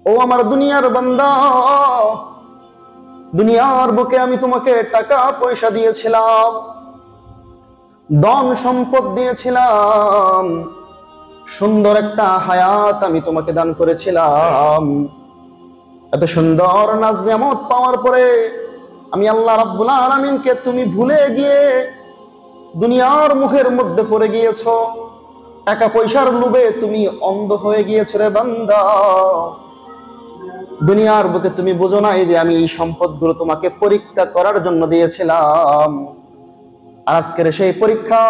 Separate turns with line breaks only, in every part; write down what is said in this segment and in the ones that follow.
ও আমার দুনিয়ার বান্দা, দুনিয়ার বুকে আমি তোমাকে টাকা পয়সা দিয়েছিলাম, ধন সম্পদ দিয়েছিলাম, সুন্দর একটা হায়াত আমি তোমাকে দান করেছিলাম। এত সুন্দর নাজ নিয়ামত পাওয়ার পরে আমি আল্লাহ রাব্বুল আলামিনকে তুমি ভুলে গিয়ে দুনিয়ার মুখের মধ্যে পড়ে গিয়েছো। টাকা পয়সার লোভে তুমি অন্ধ হয়ে গিয়েছো রে বান্দা। দুনিয়ার বুকে তুমি বুঝো নাই যে আমি এই সম্পদগুলো তোমাকে পরীক্ষা করার জন্য দিয়েছিলাম। আজকের সেই পরীক্ষা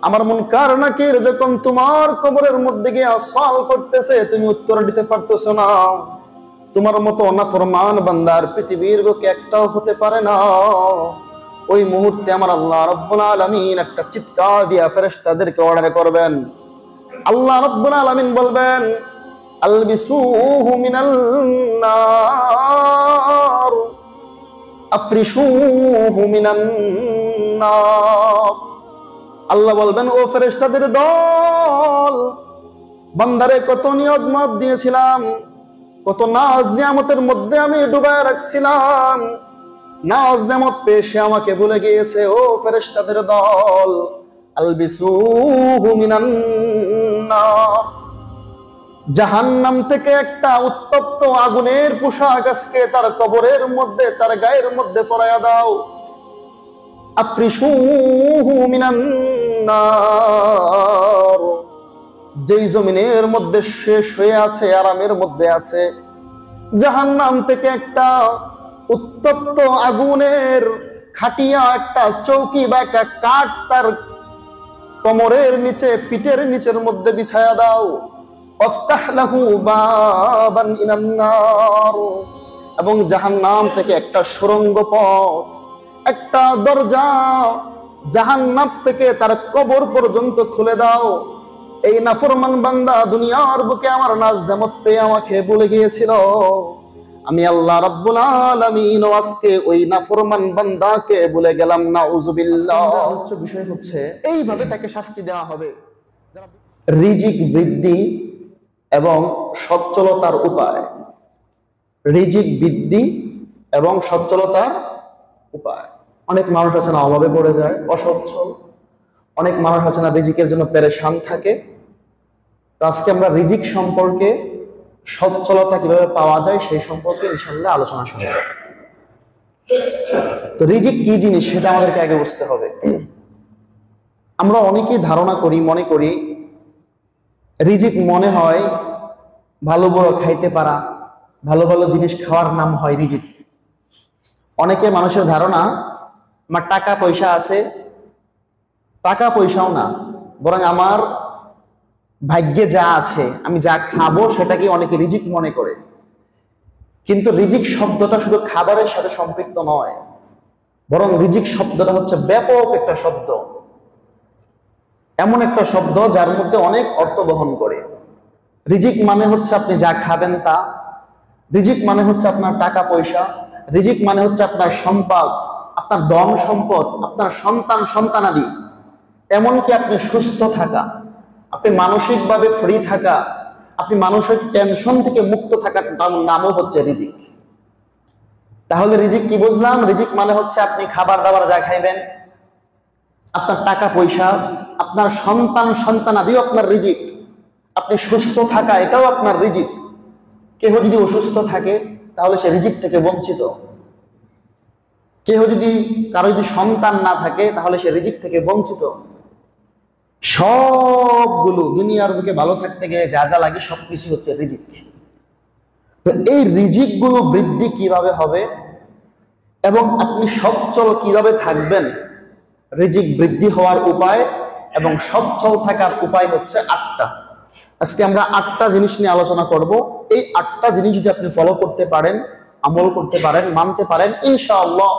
আমার মুনকার নাকির যখন তোমার কবরের মধ্যে গিয়ে সওয়াল করতেছে, তুমি উত্তর দিতে পারতেছো না। তোমার মতো নাফরমান বান্দার পৃথিবীর বুকে একটাও হতে পারে না। ওই মুহূর্তে আমার আল্লাহ রাব্বুল আলামিন একটা চিৎকার দিয়া ফেরেশতাদেরকে অর্ডার করবেন। আল্লাহ রাব্বুল আলামিন বলবেন, আলবিসুহু মিনাল নার আফরিশুহু মিনান নার। আল্লাহ বলবেন, ও ফেরেশতাদের দল, বান্দারে কত নিয়ামত দিয়েছিলাম, কত নাজ নিয়ামতের মধ্যে আমি ডুবায় রাখছিলাম, নাজ নিয়ামত পেয়ে সে আমাকে ভুলে গিয়েছে। ও ফেরেশতাদের দল, আলবিসুহু মিনান নার, জাহান্নাম থেকে একটা উত্তপ্ত আগুনের পোশাক আজকে তার কবরের মধ্যে, তার গায়ের মধ্যে পরাইয়া দাও। আফরিশুহু মিনান নার, যেই জমিনের মধ্যে সে শুয়ে আছে, আরামের মধ্যে আছে, জাহান্নাম থেকে একটা উত্তপ্ত আগুনের খাটিয়া, একটা চৌকি বা একটা কাঠ তার কোমরের নিচে, পিঠের নিচের মধ্যে বিছায়া দাও। আফতাহ লাহু বাবান ইলান নার, এবং জাহান্নাম থেকে একটা সুড়ঙ্গ পথ, একটা দরজা জাহান্নাম থেকে তার কবর পর্যন্ত খুলে দাও। এই নাফরমান বান্দা দুনিয়ার বুকে আমার নাজ নেয়ামত পেয়ে আমাকে ভুলে গিয়েছিল। আমি আল্লাহ রাব্বুল আলামিন আজকে ওই নাফরমান বান্দাকে ভুলে গেলাম। নাউযুবিল্লাহ। বিষয় হচ্ছে এইভাবে তাকে শাস্তি দেওয়া হবে। রিজিক বৃদ্ধি এবং সচ্ছলতার উপায়। রিজিক বৃদ্ধি এবং সচ্ছলতার উপায়। অনেক মানুষ আছে না অভাবে পড়ে যায়, অসচ্ছল। অনেক মানুষ আছে না রিজিকের জন্য পেরেশান থাকে। তো আজকে আমরা রিজিক সম্পর্কে, সচ্ছলতা কিভাবে পাওয়া যায় সেই সম্পর্কে ইনশাআল্লাহ আলোচনা শুনব। তো রিজিক কি জিনিস সেটা আমাদেরকে আগে বুঝতে হবে। আমরা অনেকেই ধারণা করি, মনে করি রিজিক মনে হয় ভালো বড় খাইতে পারা, ভালো ভালো জিনিস খাওয়ার নাম হয় রিজিক। অনেকে মানুষের ধারণা আমার টাকা পয়সা আছে, টাকা পয়সাও না, বরং আমার ভাগ্যে যা আছে, আমি যা খাবো সেটাকে অনেকে রিজিক মনে করে। কিন্তু রিজিক শব্দটা শুধু খাবারের সাথে সম্পৃক্ত নয়, বরং রিজিক শব্দটা হচ্ছে ব্যাপক একটা শব্দ, এমন একটা শব্দ যার মধ্যে অনেক অর্থ বহন করে। রিজিক মানে হচ্ছে আপনি যা খাবেন তা, রিজিক মানে হচ্ছে আপনার টাকা পয়সা, রিজিক মানে হচ্ছে আপনার সম্পদ, আপনার ধন সম্পদ, আপনার সন্তান সন্তানাদি, এমনকি আপনি সুস্থ থাকা, আপনি মানসিকভাবে ফ্রি থাকা, আপনি মানসিক টেনশন থেকে মুক্ত থাকার নামও হচ্ছে রিজিক। তাহলে রিজিক কি বুঝলাম? রিজিক মানে হচ্ছে আপনি খাবার দাবার যা খাইবেন, আপনার টাকা পয়সা, আপনার সন্তান সন্তানাদিও আপনার রিজিক। আপনি সুস্থ থাকা, এটাও আপনার রিজিক। কেহ যদি অসুস্থ থাকে তাহলে সে রিজিক থেকে বঞ্চিত। কেহ যদি, কারো যদি সন্তান না থাকে তাহলে সে রিজিক থেকে বঞ্চিত। সবগুলো দুনিয়ার বুকে ভালো থাকতে গিয়ে যা যা লাগে সবকিছু হচ্ছে রিজিক। তো এই রিজিক গুলো বৃদ্ধি কিভাবে হবে এবং আপনি সচ্ছল কিভাবে থাকবেন, রিজিক বৃদ্ধি হওয়ার উপায় এবং সচ্ছল থাকার উপায় হচ্ছে 8টা। আজকে আমরা 8টা জিনিস নিয়ে আলোচনা করব। এই 8টা জিনিস যদি আপনি ফলো করতে পারেন, আমল করতে পারেন, মানতে পারেন, ইনশাআল্লাহ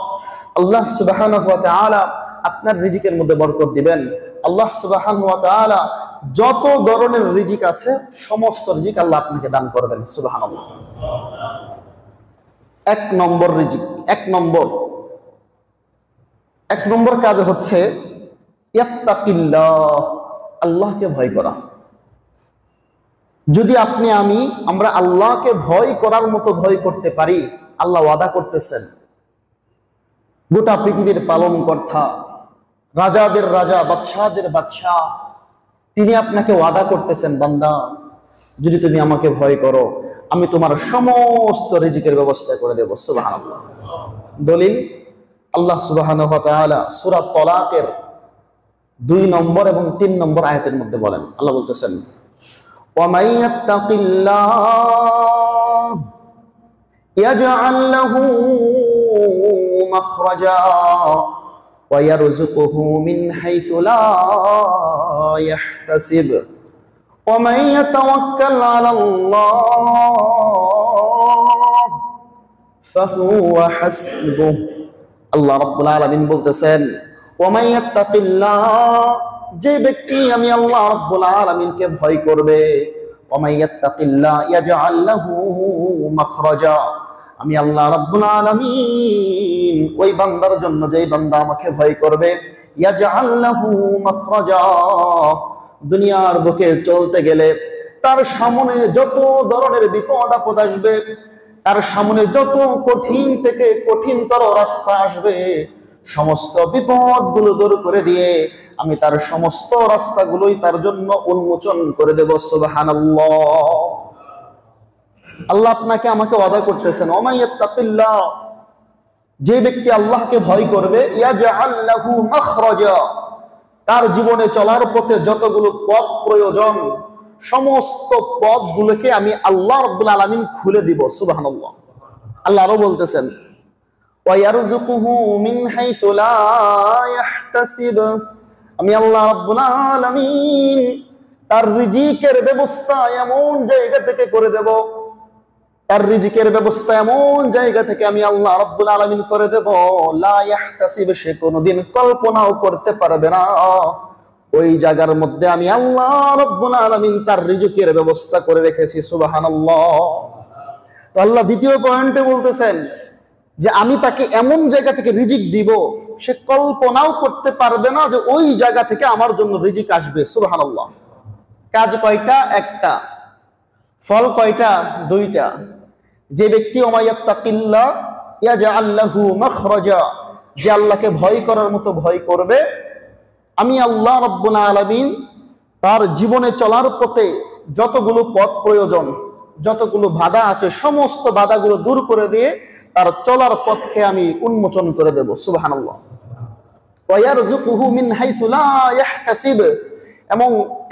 আল্লাহ সুবহানাহু ওয়া তাআলা আপনার রিজিকের মধ্যে বরকত দিবেন। আল্লাহ সুবহানাহু ওয়া তাআলা যত ধরনের রিজিক আছে সমস্ত রিজিক আল্লাহ আপনাকে দান করবেন। সুবহানাল্লাহ। 1 নম্বর রিজিক, 1 নম্বর কাজ হচ্ছে ইয়াত্তাকিল্লাহ, আল্লাহকে ভয় করা। যদি আপনি আমরা আল্লাহকে ভয় করার মতো ভয় করতে পারি, আল্লাহ ওয়াদা করতেছেন, গোটা পৃথিবীর পালনকর্তা, রাজাদের রাজা, বাদশাহদের বাদশাহ, তিনি আপনাকে ওয়াদা করতেছেন, বান্দা যদি তুমি আমাকে ভয় করো, আমি তোমার সমস্ত রিজিকের ব্যবস্থা করে দেব। সুবহানাল্লাহ। দলিল আল্লাহ সুবহানাহু ওয়া তাআলা সূরা তালাকের 2 নম্বর এবং 3 নম্বর আয়াতের মধ্যে বলেন, আল্লাহ বলতেছেন, ওয়া মান ইয়াত্তাকিল্লাহ ইয়াজআল লাহু মাখরাজা ওয়া ইয়ারযুকুহু মিন হাইসু লা ইয়াহতাসিব ওয়া মান ইয়াতাওয়াক্কাল আলাল্লাহ ফাহুয়া হাসবুহ। আল্লাহ রাব্বুল আলামিন বলতেছেন, ওয়া মান ইয়াত্তাকিল্লাহ, যে ব্যক্তি আমি আল্লাহ রাব্বুল আলামিনকে ভয় করবে, ওয়া মান ইয়াত্তাকিল্লাহ ইয়াজআল লাহু মাখরাজা, আমি আল্লাহ রাব্বুল আলামিন ওই বান্দার জন্য, যেই বান্দা আমাকে ভয় করবে, ইয়াজআল লাহু মাখরাজা, দুনিয়ার বুকে চলতে গেলে তার সামনে যত ধরনের বিপদ আপদ আসবে, তার সামনে যত কঠিন থেকে কঠিনতর রাস্তা আসবে, সমস্ত বিপদগুলো দূর করে দিয়ে আমি তার সমস্ত রাস্তাগুলোই তার জন্য উন্মোচন করে দেব। সুবহানাল্লাহ। আল্লাহ আপনাকে আমাকে ওয়াদা করতেছেন, ওয়া মান ইয়াত্তাকিল্লাহ, যে ব্যক্তি আল্লাহকে ভয় করবে, ইয়াজআল লাহু মাখরাজা, তার জীবনে চলার পথে যতগুলো পথ প্রয়োজন সমস্ত পথগুলোকে আমি আল্লাহ রাব্বুল আলামিন খুলে দিব। সুবহানাল্লাহ। আল্লাহ আরো বলতেছেন, ওয়া ইয়ারযুকুহু মিন হাইসু লা ইয়াহতাসিব, আমি আল্লাহ রাব্বুল আলামিন তার রিজিকের ব্যবস্থা এমন জায়গা থেকে করে দেব, তার রিজিকের ব্যবস্থা এমন জায়গা থেকে আমি আল্লাহ রাব্বুল আলামিন করে দেব, লা ইয়াহতাসিব, সে কোনোদিন কল্পনাও করতে পারবে না। ওই জায়গার মধ্যে আমি আল্লাহ রাব্বুল আলামিন তার রিজিকের ব্যবস্থা করে রেখেছি। সুবহানাল্লাহ। তো আল্লাহ দ্বিতীয় পয়েন্টে বলতেছেন যে আমি তাকে এমন জায়গা থেকে রিজিক দিব, সে কল্পনাও করতে পারবে না যে ওই জায়গা থেকে আমার জন্য রিজিক আসবে। সুবহানাল্লাহ। কাজ কয়টা? একটা। ফল কয়টা? দুইটা। যে ব্যক্তি ওয়া মান ইয়াত্তাকিল্লাহ ইয়াজআল লাহু মাখরাজা, যে আল্লাহকে ভয় করার মতো ভয় করবে, আমি আল্লাহ রাব্বুল আলামিন তার জীবনে চলার পথে যতগুলো পথ প্রয়োজন, যতগুলো বাধা আছে, সমস্ত বাধাগুলো দূর করে দিয়ে তার চলার পথকে আমি উন্মোচন করে দেব। সুবহানাল্লাহ। ওয়া ইয়ারযুকুহু মিন হাইসু লা ইয়াহতাসিব, এবং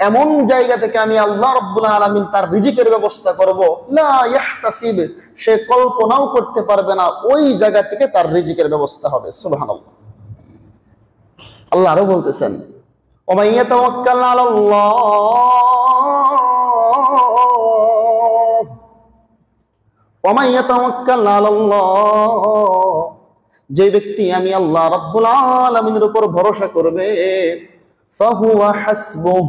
এমন জায়গা থেকে আমি আল্লাহ রাব্বুল আলামিন তার রিজিকের ব্যবস্থা করব, লা ইয়াহতাসিব, সে কল্পনাও করতে পারবে না ওই জায়গা থেকে তার রিজিকের ব্যবস্থা হবে। সুবহানাল্লাহ। আল্লাহ আরো বলতেছেন, ওয়া মান ইয়াতাওয়াক্কাল আলাল্লাহ, ওয়া মান ইয়াতাওয়াক্কাল আলাল্লাহ, যে ব্যক্তি আমি আল্লাহ রাব্বুল আলামিনের উপর ভরসা করবে, ফাহুয়া হাসবুহ,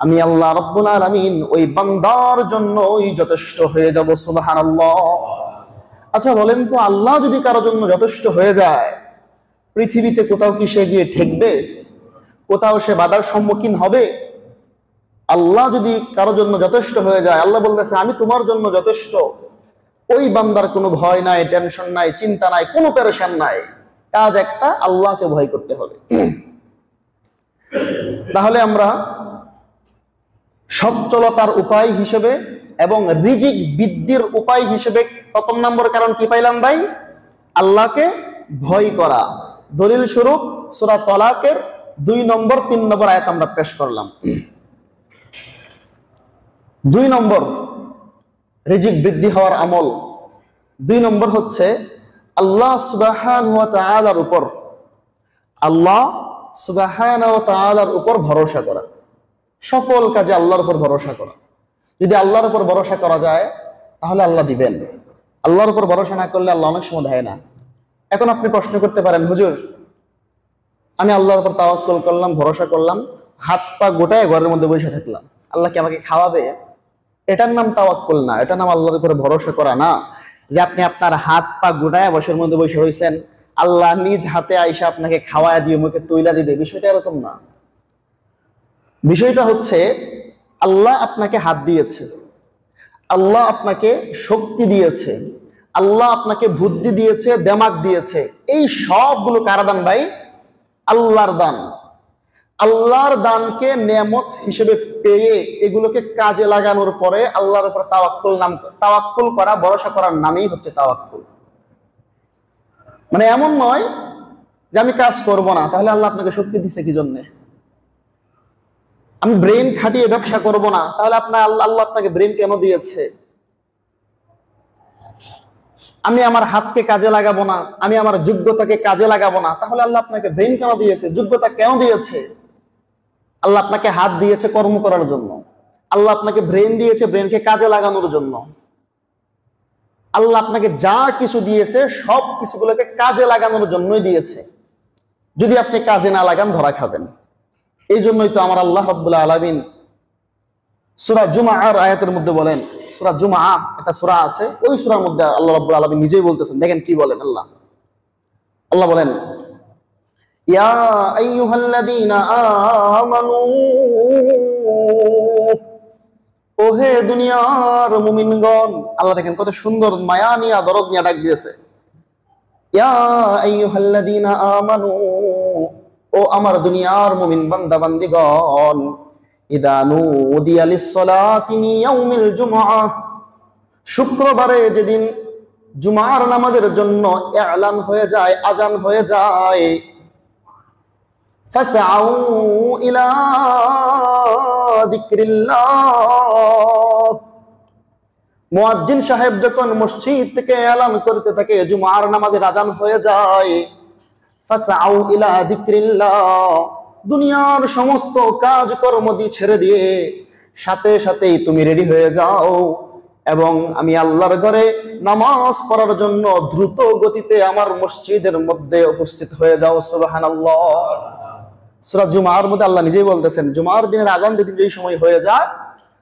আমি আল্লাহ রাব্বুল আলামিন ওই বান্দার জন্যই যথেষ্ট হয়ে যাব। সুবহানাল্লাহ। আচ্ছা বলেন তো, আল্লাহ যদি কারোর জন্য যথেষ্ট হয়ে যায়, পৃথিবীতে কোথাও কি সে গিয়ে ঠেকবে? কোথাও সে বাধার সম্মুখীন হবে? আল্লাহ যদি কারোর জন্য যথেষ্ট হয়ে যায়, আল্লাহ বলতেছে আমি তোমার জন্য যথেষ্ট, ওই বান্দার কোনো ভয় নাই, টেনশন নাই, চিন্তা নাই, কোনো পেরেশান নাই। কাজ একটা, আল্লাহকে ভয় করতে হবে। তাহলে আমরা সচ্ছলতার উপায় হিসেবে এবং রিজিক বৃদ্ধির উপায় হিসেবে প্রথম নম্বর কারণ কি পাইলাম ভাই? আল্লাহকে ভয় করা। দলিল স্বরূপ সূরা তালাকের 2 নম্বর 3 নম্বর আয়াত আমরা পেশ করলাম। 2 নম্বর রিজিক বৃদ্ধি হওয়ার আমল, 2 নম্বর হচ্ছে আল্লাহ সুবহানাহু ওয়া তাআলার উপর, আল্লাহ সুবহানাহু ওয়া তাআলার উপর ভরসা করা। সকল কাজে আল্লাহর উপর ভরসা করা। যদি আল্লাহর উপর ভরসা করা যায় তাহলে আল্লাহ দিবেন। আল্লাহর উপর ভরসা না করলে আল্লাহ অনেক সময় দেয় না। এখন আপনি প্রশ্ন করতে পারেন, হুজুর আমি আল্লাহর উপর তাওয়াক্কুল করলাম, ভরসা করলাম, হাত পা গোটায় ঘরের মধ্যে বসে থাকলাম, আল্লাহ কি আমাকে খাওয়াবে? এটার নাম তাওয়াক্কুল না, এটার নাম আল্লাহর উপরে ভরসা করা না। যে আপনি আপনার হাত পা গোটায় বসের মধ্যে বসে রয়েছেন, আল্লাহ নিজ হাতে আইসা আপনাকে খাওয়ায় দিয়ে মুখে তৈলা দিবে, বিষয়টা এরকম না। বিষয়টা হচ্ছে আল্লাহ আপনাকে হাত দিয়েছে, আল্লাহ আপনাকে শক্তি দিয়েছে, আল্লাহ আপনাকে বুদ্ধি দিয়েছে, দেমাগ দিয়েছে, এই সবগুলো কার দান ভাই? আল্লাহর দান। আল্লাহর দানকে নেয়ামত হিসেবে পেয়ে এগুলোকে কাজে লাগানোর পরে আল্লাহর উপর তাওয়াক্কুল করা, ভরসা করার নামই হচ্ছে তাওয়াক্কুল। মানে এমন নয় যে আমি কাজ করব না, তাহলে আল্লাহ আপনাকে শক্তি দিচ্ছে কি জন্যে? আমি ব্রেন খাটিয়ে ব্যবসা করব না, তাহলে আল্লাহ আপনাকে ব্রেন কেন দিয়েছে? আমি আমার হাতকে কাজে লাগাবো না, আমি আমার যোগ্যতাকে কাজে লাগাবো না, তাহলে আল্লাহ আপনাকে ব্রেন কেন দিয়েছে? যোগ্যতা কেন দিয়েছে? আল্লাহ আপনাকে হাত দিয়েছে কর্ম করার জন্য, আল্লাহ আপনাকে ব্রেন দিয়েছে ব্রেনকে কাজে লাগানোর জন্য। আল্লাহ আপনাকে যা কিছু দিয়েছে সব কিছুগুলোকে কাজে লাগানোর জন্যই দিয়েছে। যদি আপনি কাজে না লাগান ধরা খাবেন। এই জন্যই তো আমার আল্লাহ রাব্বুল আলামিন সূরা জুমআর আয়াতের মধ্যে বলেন, সূরা জুমআ একটা সূরা আছে, ওই সূরার মধ্যে আল্লাহ রাব্বুল আলামিন নিজেই বলতেছেন, দেখেন কি বলেন। আল্লাহ বলেন, ইয়া আইয়ুহাল্লাযীনা আমানু, ওহে দুনিয়ার মুমিনগণ। আল্লাহ দেখেন কত সুন্দর মায়া নিয়া দরদ নিয়া ডাক দিয়েছে, ইয়া আইয়ুহাল্লাযীনা আমানু, ও আমার দুনিয়ার মুমিন বান্দা বান্দিগণ, ইযা নুদিয়া লিস-সালাতি মিন ইয়াউমিল জুমআহ, শুক্রবারে যেদিন জুমার নামাজের জন্য ইলান হয়ে যায়, আজান হয়ে যায়, ফাসআউ ইলা যিকরিল্লাহ, মুয়াজ্জিন সাহেব যখন মসজিদ থেকে এলান করতে থাকে জুমার নামাজের আজান হয়ে যায়, ফাসআউ ইলা যিকরিল্লাহ, দুনিয়ার সমস্ত কাজকর্ম ছেড়ে দিয়ে সাথে সাথেই তুমি রেডি হয়ে যাও এবং আমি আল্লাহর ঘরে নামাজ পড়ার জন্য দ্রুত গতিতে আমার মসজিদের মধ্যে উপস্থিত হয়ে যাও। সুবহানাল্লাহ। সূরা জুমার মধ্যে আল্লাহ নিজেই বলতেছেন, জুমার দিনের আজান যেদিন যেই সময় হয়ে যায়,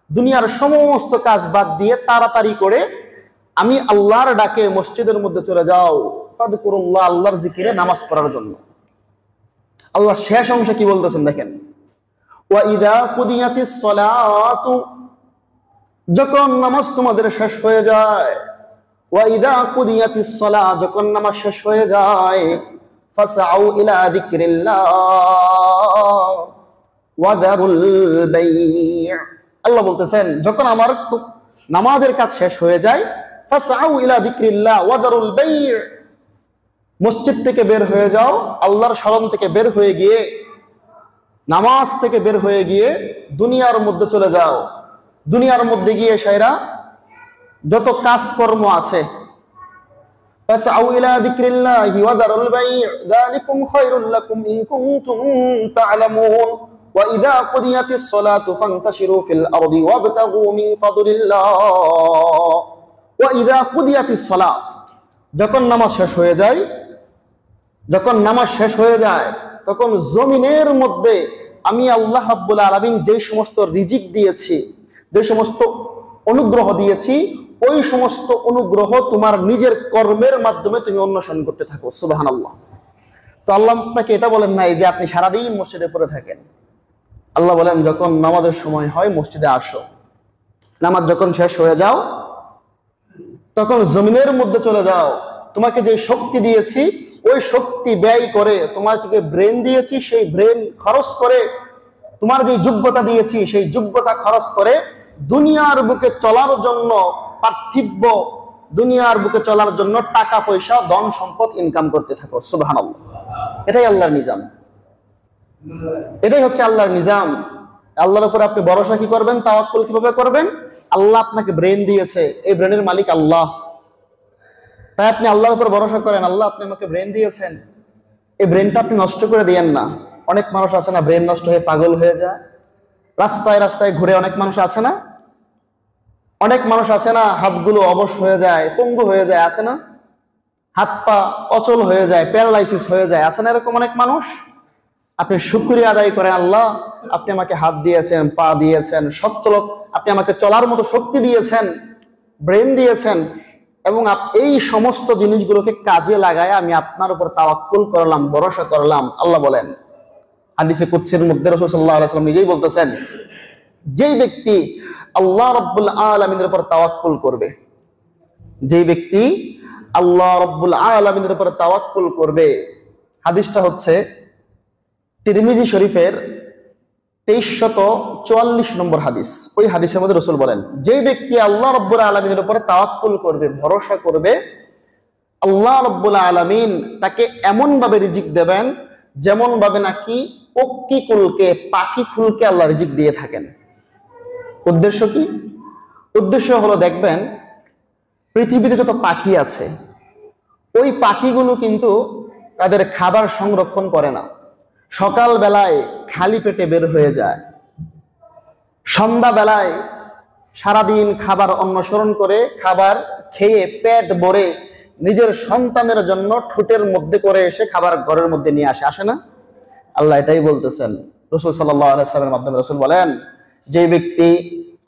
দুনিয়ার সমস্ত কাজ বাদ দিয়ে তাড়াতাড়ি করে আমি আল্লাহর ডাকে মসজিদের মধ্যে চলে যাও, ফাযকুরুল্লাহ, আল্লাহর জিকিরে নামাজ পড়ার জন্য। আল্লাহ শেষ অংশে কি বলতেছেন দেখেন, ওয়া ইযা কুদিয়াতিস সালাতু, যখন নামাজ তোমাদের শেষ হয়ে যায়, ওয়া ইযা কুদিয়াতিস সালাহ, যখন নামাজ শেষ হয়ে যায়, ফাসআউ ইলা যিকরিল্লাহ ওয়া দারুল বাই', আল্লাহ বলতেছেন যখন আমার নামাজের কাজ শেষ হয়ে যায়, ফাসআউ ইলা যিকরিল্লাহ ওয়া দারুল বাই', মসজিদ থেকে বের হয়ে যাও, আল্লাহর স্মরণ থেকে বের হয়ে গিয়ে, নামাজ থেকে বের হয়ে গিয়ে দুনিয়ার মধ্যে চলে যাও। দুনিয়ার মধ্যে গিয়ে সাইরা যত কাজকর্ম আছে, ফাসআউ ইলা যিকরিল্লাহি ওয়া দারুল বাই', যালিকুম খায়রুল লাকুম ইন কুনতুম তা'লামুন, ওয়া ইযা কুদিয়াতিস সালাতু ফান্তাশিরু ফিল আরদি ওয়াবতাগু মিন ফাদলিল্লাহ, ওয়া ইযা কুদিয়াতিস সালাত, যখন নামাজ শেষ হয়ে যায়, যখন নামাজ শেষ হয়ে যায় তখন জমিনের মধ্যে আমি আল্লাহ রাব্বুল আলামিন যে সমস্ত রিজিক দিয়েছি, যে সমস্ত অনুগ্রহ দিয়েছি, ওই সমস্ত অনুগ্রহ তোমার নিজের কর্মের মাধ্যমে তুমি অন্বেষণ করতে থাকো। সুবহানাল্লাহ। তো আল্লাহ আপনাকে এটা বলেন নাই যে আপনি সারাদিন মসজিদে পড়ে থাকেন। আল্লাহ বলেন যখন নামাজের সময় হয় মসজিদে আসো, নামাজ যখন শেষ হয়ে যাও তখন জমিনের মধ্যে চলে যাও, তোমাকে যে শক্তি দিয়েছি ওই শক্তি ব্যয় করে, তোমাকে ব্রেন দিয়েছি সেই ব্রেন খরচ করে, তোমার যে যোগ্যতা দিয়েছি সেই যোগ্যতা খরচ করে দুনিয়ার বুকে চলার জন্য, পার্থিব দুনিয়ার বুকে চলার জন্য টাকা পয়সা ধন সম্পদ ইনকাম করতে থাকো। সুবহানাল্লাহ। এটাই আল্লাহর নিজাম, এটাই হচ্ছে আল্লাহর নিজাম। আল্লাহর উপর আপনি ভরসা কি করবেন, তাওয়াক্কুল কিভাবে করবেন? আল্লাহ আপনাকে ব্রেন দিয়েছে, এই ব্রেনের মালিক আল্লাহ, তাই আপনি আল্লাহর উপর ভরসা করেন। আল্লাহ আপনি আমাকে ব্রেন দিয়েছেন, এই ব্রেনটা আপনি নষ্ট করে দিয়েন না। অনেক মানুষ আছে না ব্রেন নষ্ট হয়ে পাগল হয়ে যায়, রাস্তায় রাস্তায় ঘুরে। অনেক মানুষ আছে না, অনেক মানুষ আছে না হাতগুলো অবশ হয়ে যায়, পঙ্গু হয়ে যায়, আছে না, হাত পা অচল হয়ে যায়, প্যারালাইসিস হয়ে যায়, আছে না এরকম অনেক মানুষ? আপনি শুকরিয়া আদায় করেন, আল্লাহ আপনি আমাকে হাত দিয়েছেন, পা দিয়েছেন, সচ্ছল, আপনি আমাকে চলার মতো শক্তি দিয়েছেন, ব্রেন দিয়েছেন, এবং এই সমস্ত জিনিসগুলোকে কাজে লাগায় আমি আপনার উপর তাওয়াক্কুল করলাম, ভরসা করলাম। আল্লাহ বলেন হাদিসে কুদসির মধ্যে রাসূল সাল্লাল্লাহু আলাইহি ওয়াসাল্লাম নিজেই বলতেছেন, যেই ব্যক্তি আল্লাহ রাব্বুল আলামিনের উপর তাওয়াক্কুল করবে, যে ব্যক্তি আল্লাহ রাব্বুল আলামিনের উপর তাওয়াক্কুল করবে। হাদিসটা হচ্ছে তিরমিজি শরীফের 2344 নম্বর হাদিস। ওই হাদিসের মধ্যে রাসূল বলেন, যে ব্যক্তি আল্লাহ রাব্বুল আলামিনের উপর তাওয়াক্কুল করবে, ভরসা করবে, আল্লাহ রাব্বুল আলামিন তাকে এমন ভাবে রিজিক দেবেন যেমন ভাবে নাকি পক্ষীকুলকে, পাখিকুলকে আল্লাহ রিজিক দিয়ে থাকেন। উদ্দেশ্য কি? উদ্দেশ্য হলো, দেখবেন পৃথিবীতে যত পাখি আছে, ওই পাখিগুলো কিন্তু তাদের খাবার সংরক্ষণ করে না। সকাল বেলায় খালি পেটে বের হয়ে যায়, সন্ধ্যা বেলায় সারাদিন খাবার অন্বেষণ করে, খাবার খেয়ে পেট ভরে নিজের সন্তানের জন্য ঠোঁটের মধ্যে করে এসে খাবার ঘরের মধ্যে নিয়ে আসে না? আল্লাহ এটাই বলতেছেন। রাসূল সাল্লাল্লাহু আলাইহি ওয়াসাল্লামের মাধ্যমে রাসূল বলেন, যে ব্যক্তি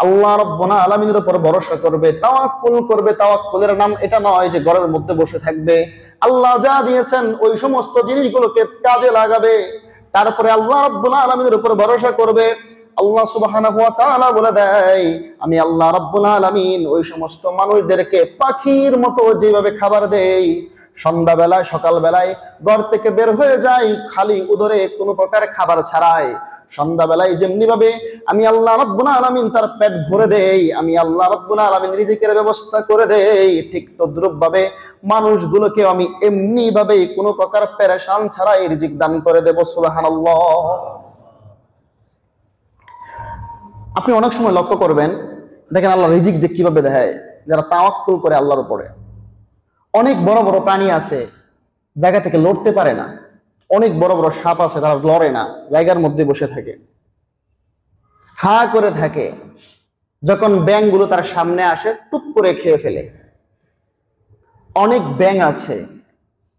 আল্লাহ রাব্বুল আলামিনের উপর ভরসা করবে, তাওয়াক্কুল করবে, তাওয়াক্কুলের নাম এটা নয় যে ঘরের মধ্যে বসে থাকবে, আল্লাহ যা দিয়েছেন ওই সমস্ত জিনিসগুলোকে কাজে লাগাবে, তারপরে আল্লাহ রাব্বুল আলামিনের উপর ভরসা করবে। আল্লাহ সুবহানাহু ওয়া তাআলা বলে দেয়, আমি আল্লাহ রাব্বুল আলামিন ওই সমস্ত মানুষদেরকে পাখির মতো যেভাবে খাবার দেই, সন্ধ্যাবেলায় সকালবেলায় ঘর থেকে বের হয়ে যায় খালি উদরে, কোনো প্রকার খাবার ছাড়াই, সন্ধ্যাবেলায় যেমনি ভাবে আমি আল্লাহ রাব্বুল আলামিন তার পেট ভরে দেই, আমি আল্লাহ রাব্বুল আলামিন রিজিকের ব্যবস্থা করে দেই, ঠিক তদ্রূপ ভাবে মানুষগুলোকে আমি এমনি ভাবে কোনো প্রকার পেরেশান ছাড়াই রিজিক দান করে দেব। সুবহানাল্লাহ। আপনি অনেক সময় লক্ষ্য করবেন, দেখেন আল্লাহ রিজিক যে কিভাবে দেয়, যারা তাওয়াক্কুল করে আল্লাহর উপরে। অনেক বড় বড় প্রাণী আছে জায়গা থেকে লড়তে পারে না, অনেক বড় বড় সাপ আছে তারা লড়ে না, জায়গার মধ্যে বসে থাকে, হা করে থাকে। যখন ব্যাঙগুলো তার সামনে আসে টুপ করে খেয়ে ফেলে। অনেক ব্যাঙ আছে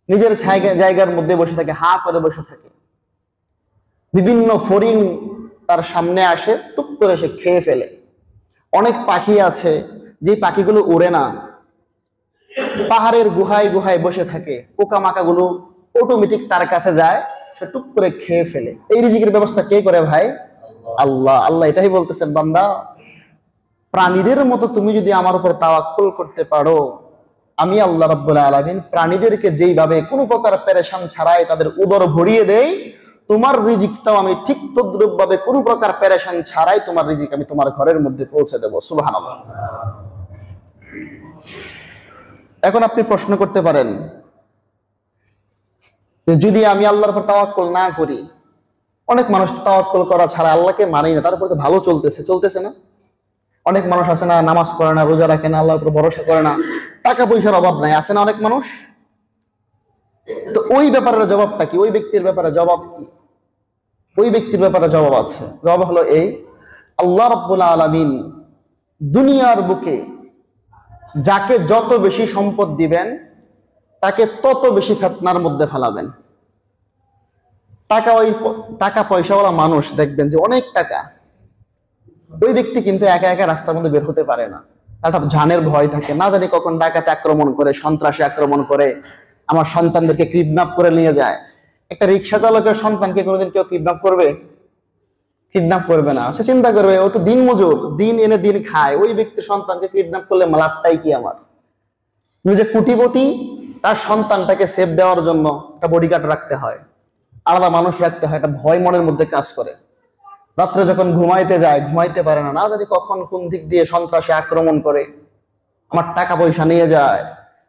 নিজের জায়গার মধ্যে বসে থাকে, হা করে বসে থাকে। বিভিন্ন ফড়িং তার সামনে আসে, টুপ করে সে খেয়ে ফেলে। অনেক পাখি আছে যে পাখিগুলো উড়ে না, পাহাড়ের গুহায় গুহায় বসে থাকে, পোকামাকাগুলো অটোমেটিক তার কাছে যায়, সে টুপ করে খেয়ে ফেলে। এই রিজিকের ব্যবস্থা কে করে ভাই? আল্লাহ। আল্লাহ এটাই বলতেছেন, বান্দা প্রাণীদের মতো তুমি যদি আমার উপরে তাওয়াক্কুল করতে পারো, আমি আল্লাহ রাব্বুল আলামিন প্রাণীদেরকে যেইভাবে কোনো প্রকার পেরেশান ছাড়াই তাদের উদর ভরিয়ে দেই, তোমার রিজিকটাও আমি ঠিক তদ্রূপ ভাবে কোনো প্রকার পেরেশান ছাড়াই তোমার রিজিক আমি তোমার ঘরের মধ্যে পৌঁছে দেব। সুবহানাল্লাহ। এখন আপনি প্রশ্ন করতে পারেন, যদি আমি আল্লাহর উপর তাওয়াক্কুল না করি, অনেক মানুষ তাওয়াক্কুল করা ছাড়া আল্লাহকে মানেই না, তারপরে তো ভালো চলতেছে না? অনেক মানুষ আছে না, নামাজ পড়ে না, রোজা রাখে না, আল্লাহর উপর ভরসা করে না, টাকা পয়সার অভাব নাই, আছে না অনেক মানুষ? তো ওই ব্যাপারে জবাবটা কি? ওই ব্যক্তির ব্যাপারে জবাব কি? ওই ব্যক্তির ব্যাপারে জবাব আছে। জবাব হলো এই, আল্লাহ রাব্বুল আলামিন দুনিয়ার বুকে যাকে যত বেশি সম্পদ দিবেন তাকে তত বেশি ফিতনার মধ্যে ফেলাবেন। টাকা পয়সাওয়ালা মানুষ দেখবেন যে অনেক টাকা, ওই ব্যক্তি কিন্তু একা একা রাস্তার মধ্যে বের হতে পারে না, একটা জানের ভয় থাকে, না জানি কখন ডাকাতে আক্রমণ করে, সন্ত্রাসী আক্রমণ করে, আমার সন্তানদেরকে কিডন্যাপ করে নিয়ে যায়। একটা রিক্সা চালকের সন্তানকে কোনোদিন কেউ কিডন্যাপ করবে? কিডন্যাপ করবে না। সে চিন্তা করবে ও তো দিন মজুর, দিন এনে দিন খায়, ওই ব্যক্তির সন্তানকে কিডন্যাপ করলে লাভটাই কি আমার? যে কোটিপতি, তার সন্তানটাকে সেফ দেওয়ার জন্য একটা বডিগার্ড রাখতে হয়, আলাদা মানুষ রাখতে হয়, একটা ভয় মনের মধ্যে কাজ করে। রাত্রে যখন ঘুমাইতে যায় ঘুমাইতে পারে না, না জানি কখন কোন দিক দিয়ে সন্ত্রাসী আক্রমণ করে আমার টাকা পয়সা নিয়ে যায়,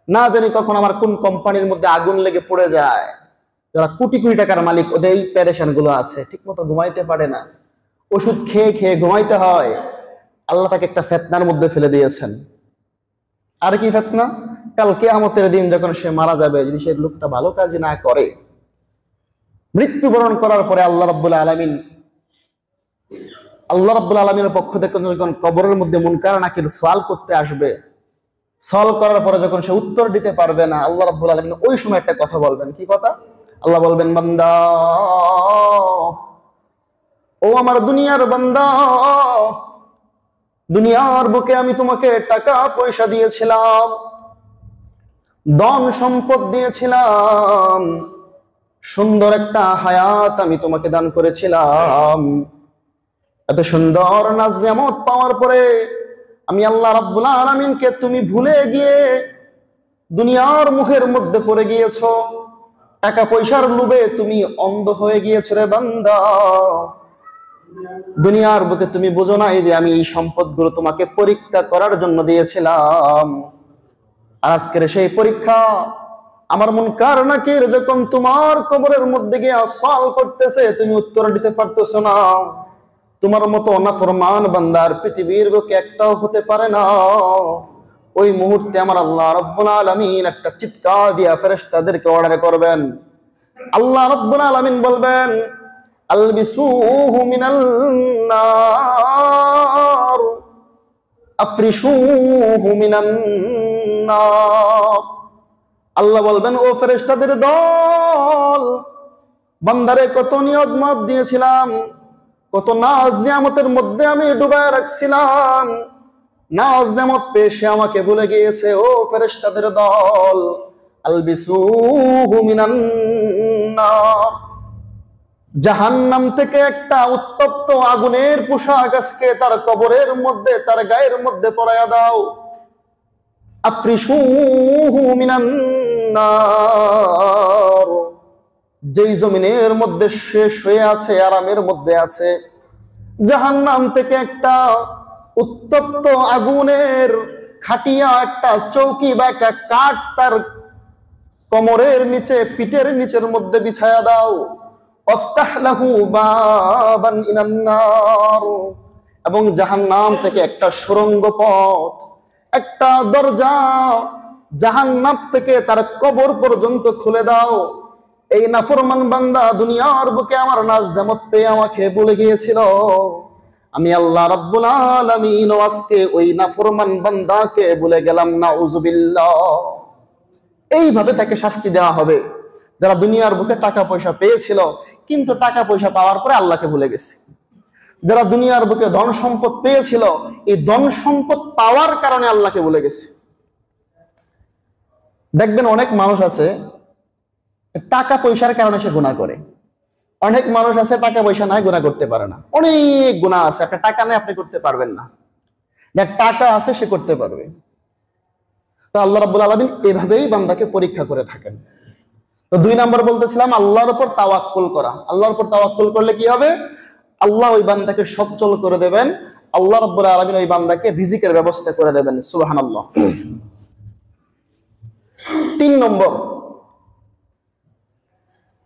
না জানি কখন আমার কোন কোম্পানির মধ্যে আগুন লেগে পড়ে যায়। যারা কোটি কোটি টাকার মালিক, ওদের এই পেরেশান গুলো আছে, ঠিক মতো ঘুমাইতে পারে না, ওষুধ খেয়ে খেয়ে ঘুমাইতে হয়। আল্লাহ তাকে একটা ফিতনার মধ্যে ফেলে দিয়েছেন। আর কি ফিতনা? কাল কিয়ামতের দিন যখন সে মারা যাবে, যদি সে লোকটা ভালো কাজ না করে, মৃত্যুবরণ করার পরে আল্লাহ রাব্বুল আলামিনের পক্ষ থেকে যখন কবরের মধ্যে মুনকার নাকির সওয়াল করতে আসবে, সওয়াল করার পরে যখন সে উত্তর দিতে পারবে না, আল্লাহ রাব্বুল আলামিন ওই সময় একটা কথা বলবেন। কি কথা? আল্লাহ বলবেন, বান্দা, ও আমার দুনিয়ার বান্দা, দুনিয়ার বুকে আমি তোমাকে টাকা পয়সা দিয়েছিলাম, ধন সম্পদ দিয়েছিলাম, সুন্দর একটা হায়াত আমি তোমাকে দান করেছিলাম, এত সুন্দর নাজ নিয়ামত পাওয়ার পরে আমি আল্লাহ রাব্বুল আলামিনকে তুমি ভুলে গিয়ে দুনিয়ার মুখের মধ্যে পড়ে গিয়েছো, টাকা পয়সার লোভে তুমি অন্ধ হয়ে গিয়েছো রে বান্দা। দুনিয়ার বুকে তুমি বুঝো নাই যে আমি এই সম্পদগুলো তোমাকে পরীক্ষা করার জন্য দিয়েছিলাম। আজকের সেই পরীক্ষা আমার মুনকার নাকির যখন তোমার কবরের মধ্যে গিয়ে সওয়াল করতেছে, তুমি উত্তর দিতে পারতেছো না। তোমার মতো নাফরমান বান্দার পৃথিবীর বুকে একটাও হতে পারে না। ওই মুহূর্তে আমার আল্লাহ রাব্বুল আলামিন একটা চিৎকার দিয়া ফেরেশতাদেরকে অর্ডার করবেন। আল্লাহ রাব্বুল আলামিন বলবেন, আলবিসুহু মিনাল নার আফরিশুহু মিনান নার। আল্লাহ বলবেন, ও ফেরেশতাদের দল, বান্দারে কত নিয়ামত দিয়েছিলাম, কত নাজ নিয়ামতের মধ্যে আমি ডুবায় রাখছিলাম, নাজ নিয়ামত পেয়ে সে আমাকে ভুলে গিয়েছে। ও ফেরেশতাদের দল, আলবিসুহু মিনান নার, জাহান্নাম থেকে একটা উত্তপ্ত আগুনের পোশাক আজকে তার কবরের মধ্যে, তার গায়ের মধ্যে পরাইয়া দাও। আফরিশুহু মিনান নার, যেই জমিনের মধ্যে সে শুয়ে আছে, আরামের মধ্যে আছে, জাহান্নাম থেকে একটা উত্তপ্ত আগুনের খাটিয়া, একটা চৌকি বা একটা কাঠ তার কোমরের নিচে, পিঠের নিচের মধ্যে বিছায়া দাও। আফতাহ লাহু বাবান ইলান নার, এবং জাহান্নাম থেকে একটা সুড়ঙ্গ পথ, একটা দরজা জাহান্নাম থেকে তার কবর পর্যন্ত খুলে দাও। এই নাফরমান বান্দা দুনিয়ার বুকে আমার নাজ নেয়ামত পেয়ে আমাকে ভুলে গিয়েছিল। আমি আল্লাহ রাব্বুল আলামিন আজকে ওই নাফরমান বান্দাকে ভুলে গেলাম, নাউযুবিল্লাহ। এইভাবে তাকে শাস্তি দেওয়া হবে যারা দুনিয়ার বুকে টাকা পয়সা পেয়েছিল কিন্তু টাকা পয়সা পাওয়ার পরে আল্লাহকে ভুলে গেছে। যারা দুনিয়ার বুকে ধন সম্পদ পেয়েছিল, এই ধন সম্পদ পাওয়ার কারণে আল্লাহকে ভুলে গেছে। দেখবেন অনেক মানুষ আছে টাকা পয়সার কারণে সে গুনাহ করে, অনেক মানুষ আছে টাকা পয়সা নাই গুনাহ করতে পারে না। অনেক গুনাহ আছে, আপনার টাকা নেই আপনি করতে পারবেন না, যার টাকা আছে সে করতে পারবে। তো আল্লাহ রাব্বুল আলামিন এভাবেই বান্দাকে পরীক্ষা করে থাকেন। তো 2 নম্বর বলতেছিলাম আল্লাহর উপর তাওয়াক্কুল করা। আল্লাহর উপর তাওয়াক্কুল করলে কি হবে? আল্লাহ ওই বান্দাকে সচ্ছল করে দেবেন, আল্লাহ রাব্বুল আলামিন ওই বান্দাকে রিজিকের ব্যবস্থা করে দেবেন। সুবহানাল্লাহ।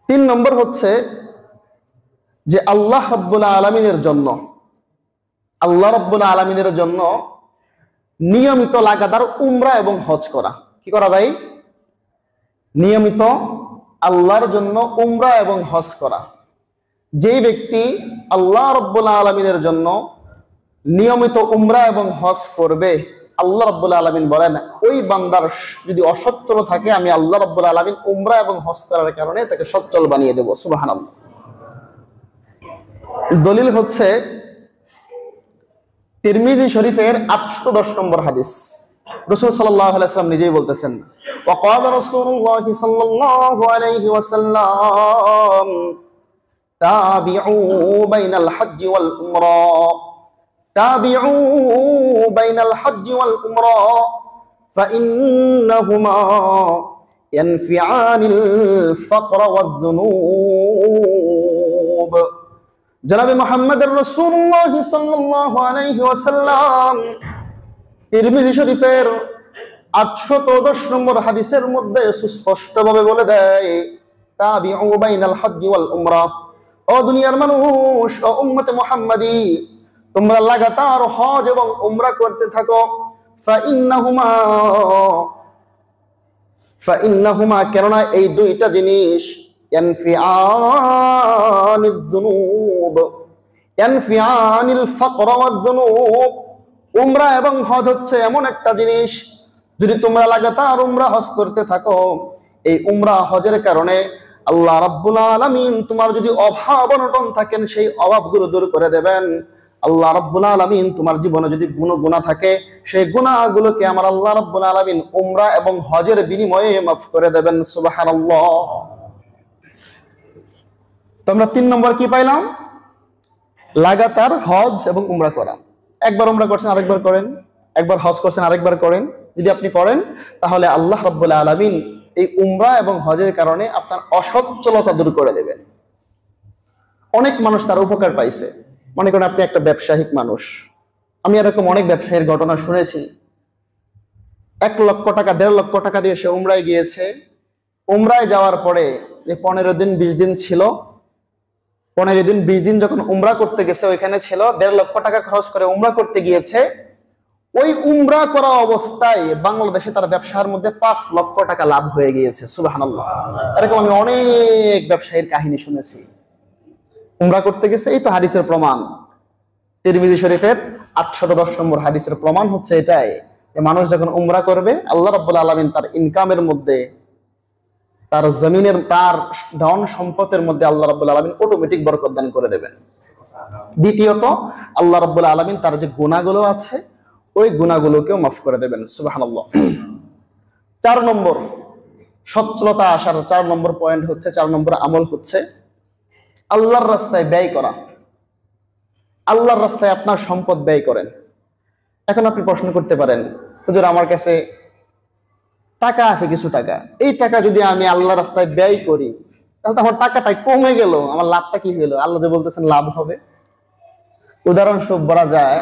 3 নম্বর হচ্ছে যে আল্লাহ রাব্বুল আলামিনের জন্য, আল্লাহ রাব্বুল আলামিনের জন্য নিয়মিত লাগাতার উমরা এবং হজ করা। কি করা ভাই? নিয়মিত আল্লাহর জন্য উমরা এবং হজ করা। যেই ব্যক্তি আল্লাহ রাব্বুল আলামিনের জন্য নিয়মিত উমরা এবং হজ করবে, আল্লাহ রাব্বুল আলামিন বলেন ওই বান্দার যদি অসচ্ছল থাকে আমি আল্লাহ রাব্বুল আলামিন উমরা এবং হজ করার কারণে তাকে সচ্ছল বানিয়ে দেব। সুবহানাল্লাহ। দলিল হচ্ছে তিরমিজি শরীফের 810 নম্বর হাদিস। রাসূল সাল্লাল্লাহু আলাইহি ওয়াসাল্লাম নিজেই বলতেছেন, وقال رسول الله صلى الله عليه وسلم تابعوا بين الحج والعمرة تابعوا بين الحج والعمرة فإنهما ينفعان الفقر والذنوب। জনাবে মুহাম্মদুর রাসূলুল্লাহ সাল্লাল্লাহু আলাইহি ওয়াসাল্লাম তিরমিজি শরীফের 810 নম্বর হাদিসের মধ্যে সুস্পষ্টভাবে বলে দেয়, তাবিউ বাইনাল হজ্জ ওয়াল উমরা, ও দুনিয়ার মানুষ, ও উম্মতে মুহাম্মাদি, তোমরা লাগাতার হজ এবং উমরা করতে থাকো। ফাইন্নাহুমা, কেননা এই দুইটা জিনিস, ইয়ানফিআনিদ যুনুব, ইয়ানফিআনিল ফাকর ওয়াজ যুনুব। উমরা এবং হজ হচ্ছে এমন একটা জিনিস, যদি তোমরা লাগাতার উমরা হজ করতে থাকো, এই উমরা হজের কারণে আল্লাহ রাব্বুল আলামিন তোমার যদি অভাব অনটন থাকেন সেই অভাবগুলো দূর করে দেবেন। আল্লাহ রাব্বুল আলামিন তোমার জীবনে যদি গুনাহ থাকে সেই গুনাহগুলোকে আমার আল্লাহ রাব্বুল আলামিন উমরা এবং হজের বিনিময়ে মাফ করে দেবেন। সুবহানাল্লাহ। তো আমরা 3 নম্বর কি পাইলাম? লাগাতার হজ এবং উমরা করা। একবার উমরা করছেন আরেকবার করেন, একবার হজ করছেন আরেকবার করেন। যদি আপনি করেন তাহলে আল্লাহ রাব্বুল আলামিন এই উমরা এবং হজের কারণে আপনার অসচ্ছলতা দূর করে দেবেন। অনেক মানুষ তার উপকার পাইছে। মনে করেন আপনি একটা ব্যবসায়িক মানুষ, আমি এরকম অনেক ব্যবসায়ীর ঘটনা শুনেছি। 1 লক্ষ টাকা 1.5 লক্ষ টাকা দিয়ে সে উমরায় গিয়েছে। উমরায় যাওয়ার পরে যে 15 দিন 20 দিন ছিল, 15 দিন 20 দিন যখন উমরা করতে গেছে, ওইখানে ছিল 1.5 লক্ষ টাকা খরচ করে উমরা করতে গিয়েছে। ওই উমরা করা অবস্থায় বাংলাদেশে তার ব্যবসার মধ্যে 5 লক্ষ টাকা লাভ হয়ে গিয়েছে। সুবহানাল্লাহ। এরকম আমি অনেক ব্যবসায়ীর কাহিনী শুনেছি। উমরা করতে গেছে, এই তো হাদিসের প্রমাণ। তিরমিজি শরীফের 810 নম্বর হাদিসের প্রমাণ হচ্ছে এটাই যে মানুষ যখন উমরা করবে আল্লাহ রাব্বুল আলামিন তার ইনকামের মধ্যে, তার জমিনের, তার ধন সম্পদের মধ্যে আল্লাহ রাব্বুল আলামিন অটোমেটিক বরকত দান করে দেবেন। দ্বিতীয়ত আল্লাহ রাব্বুল আলামিন তার যে গুনাহগুলো আছে ওই গুনাহগুলোকেও মাফ করে দেবেন। সুবহানাল্লাহ। 4 নম্বর সচ্ছলতা আসার 4 নম্বর পয়েন্ট হচ্ছে, 4 নম্বর আমল হচ্ছে আল্লাহর রাস্তায় ব্যয় করা। আল্লাহর রাস্তায় আপনার সম্পদ ব্যয় করেন। এখন আপনি প্রশ্ন করতে পারেন, হুজুর আমার কাছে টাকা আছে কিছু টাকা, এই টাকা যদি আমি আল্লাহর রাস্তায় ব্যয় করি তাহলে তো আমার টাকাটাই কমে গেল, আমার লাভটা কি হলো? আল্লাহ যে বলতেছেন লাভ হবে। উদাহরণস্বরূপ বলা যায়,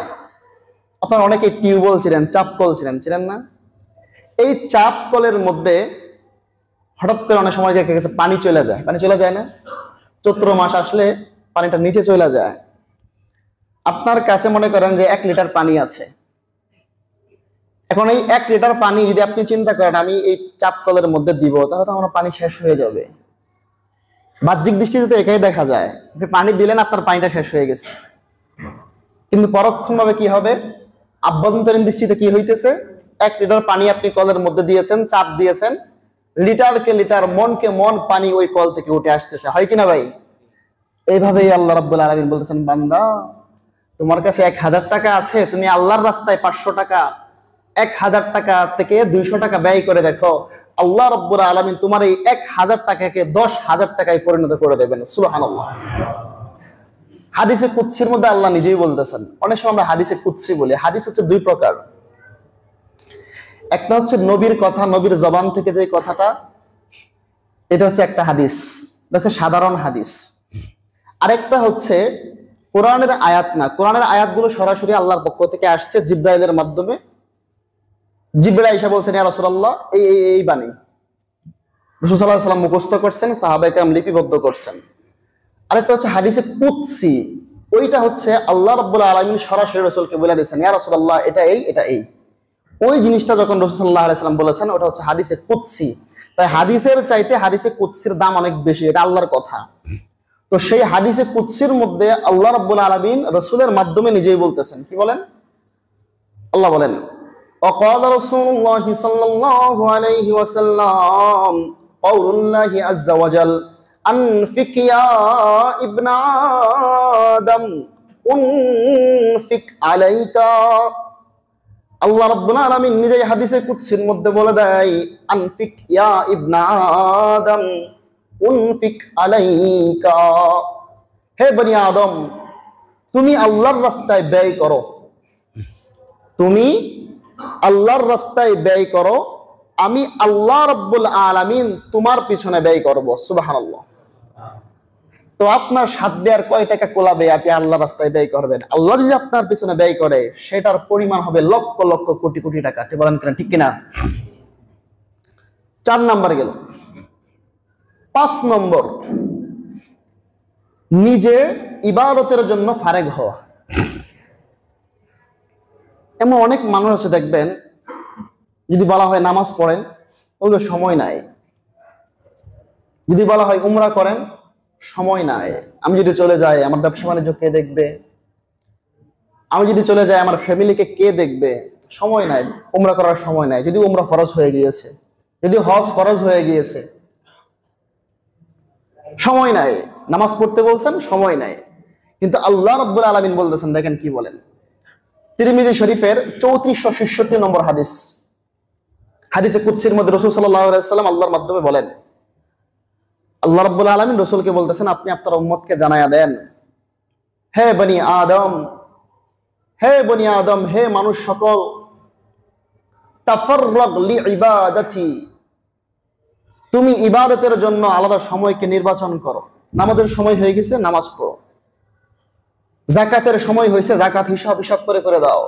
আপনার অনেকে টিউবওয়েল ছিলেন, চাপ কল ছিলেন, ছিলেন না? এই চাপ কলের মধ্যে হঠাৎ করে অনেক সময় দেখা গেছে পানি চলে যায়। পানি চলে যায় না? চৈত্র মাস আসলে পানিটা নিচে চলে যায়। আপনার কাছে মনে করেন যে 1 লিটার পানি আছে। এখন এই 1 লিটার পানি যদি আপনি চিন্তা করেন আমি এই চাপ কলের মধ্যে দিব, তাহলে তো আমার পানি শেষ হয়ে যাবে। বাহ্যিক দৃষ্টিতে তো একাই দেখা যায়, আপনি পানি দিলেন আপনার পানিটা শেষ হয়ে গেছে। কিন্তু পরোক্ষণভাবে কি হবে? আভ্যন্তরীণ দৃষ্টিতে কি হইতেছে? 1 লিটার পানি আপনি কলের মধ্যে দিয়েছেন, চাপ দিয়েছেন, লিটারকে লিটার, মনকে মন পানি ওই কল থেকে উঠে আসতেছে। হয় কিনা ভাই? এইভাবেই আল্লাহ রাব্বুল আলামিন বলতেছেন, বান্দা তোমার কাছে 1000 টাকা আছে, তুমি আল্লাহর রাস্তায় 500 টাকা, 1000 টাকা থেকে 200 টাকা ব্যয় করে দেখো, আল্লাহ রাব্বুল আলামিন তোমার এই 1000 টাকাকে 10,000 টাকায় পরিণত করে দেবেন। সুবহানাল্লাহ। হাদিসে কুদসির মধ্যে আল্লাহ নিজেই বলতেছেন। অনেক সময় আমরা হাদিসে কুদসি বলি। হাদিস হচ্ছে 2 প্রকার। একটা হচ্ছে নবীর কথা, নবীর জবান থেকে যে কথাটা, এটা হচ্ছে একটা হাদিস, এটা হচ্ছে সাধারণ হাদিস। আরেকটা হচ্ছে কোরআনের আয়াত না, কোরআনের আয়াতগুলো সরাসরি আল্লাহর পক্ষ থেকে আসছে জিবরাইলের মাধ্যমে। জিবরাইল এসে বলছেন, ইয়া রাসূলুল্লাহ এই বাণী রাসূল সাল্লাল্লাহু আলাইহি ওয়াসাল্লাম মুখস্থ করছেন, সাহাবায়ে কেরাম লিপিবদ্ধ করছেন। আরেকটা হচ্ছে হাদিসে কুদসি, ওইটা হচ্ছে আল্লাহ রাব্বুল আলামিন সরাসরি রাসূলকে বলে দিয়েছেন, ইয়া রাসূলুল্লাহ এটা এই, এটা এই। ওই জিনিসটা যখন রাসূল সাল্লাল্লাহু আলাইহি ওয়াসাল্লাম বলেছেন, ওটা হচ্ছে হাদিসে কুদসি। তাই হাদিসের চাইতে হাদিসে কুদসির দাম অনেক বেশি, এটা আল্লাহর কথা। তো সেই হাদিসে কুদসির মধ্যে আল্লাহ রাব্বুল আলামিন রাসূলের মাধ্যমে নিজেই বলতেছেন। কি বলেন? আল্লাহ বলেন, ওয়াকালা রাসূলুল্লাহি সাল্লাল্লাহু আলাইহি ওয়াসাল্লাম কাউলুল্লাহি আযজা ওয়া জাল আনফিক ইয়া ইবনা আদম উনফিক আলাইকা। আল্লাহ রাব্বুল আলামিন নিজেই হাদিসে কুদসির মধ্যে বলে দেয়, আনফিক ইয়া ইবনা আদম উনফিক আলাইকা, হে বনি আদম তুমি আল্লাহর রাস্তায় ব্যয় করো, তুমি আল্লাহর রাস্তায় ব্যয় করো, আমি আল্লাহ রাব্বুল আলামিন তোমার পিছনে ব্যয় করব। সুবহানাল্লাহ। তো আপনার সাধ্য আর কয় টাকা কোলাবে আপনি আল্লাহর রাস্তায় ব্যয় করবেন? আল্লাহ যদি আপনার পিছনে ব্যয় করে সেটার পরিমাণ হবে লক্ষ লক্ষ কোটি কোটি টাকা। ঠিক বলেন কিনা? ঠিক কিনা? 4 নাম্বার গেল। 5 নম্বর, নিজে ইবাদতের জন্য ফারেগ হওয়া। এমন অনেক মানুষ আছে দেখবেন, যদি বলা হয় নামাজ পড়েন বলবে সময় নাই, যদি বলা হয় উমরা করেন সময় নাই, আমি যদি চলে যাই আমার ব্যবসা বাণিজ্য কে দেখবে, আমি যদি চলে যাই আমার ফ্যামিলিকে কে দেখবে, সময় নাই, উমরা করার সময় নাই। যদি উমরা ফরজ হয়ে গিয়েছে, যদি হজ ফরজ হয়ে গিয়েছে, সময় নাই। নামাজ পড়তে বলছেন, সময় নাই। কিন্তু আল্লাহ রাব্বুল আলামিন বলতেছেন, দেখেন কি বলেন, তিরমিজি শরীফের 3466 নম্বর হাদিস, হাদিসে কুদসির মধ্যে রাসূল সাল্লাল্লাহু আলাইহি ওয়াসাল্লাম আল্লাহর মাধ্যমে বলেন, আল্লাহ রাব্বুল আলামিন রাসূলকে বলতেছেন, আপনি আপনার উম্মতকে জানায়া দেন, হে বনি আদম, হে বনি আদম, হে মানুষ সকল, তাফাররাগ লিইবাদাতি, তুমি ইবাদতের জন্য আলাদা সময়কে নির্বাচন করো। নামাজের সময় হয়ে গেছে, নামাজ পড়ো। যাকাতের সময় হয়েছে, যাকাত হিসাব হিসাব করে করে দাও।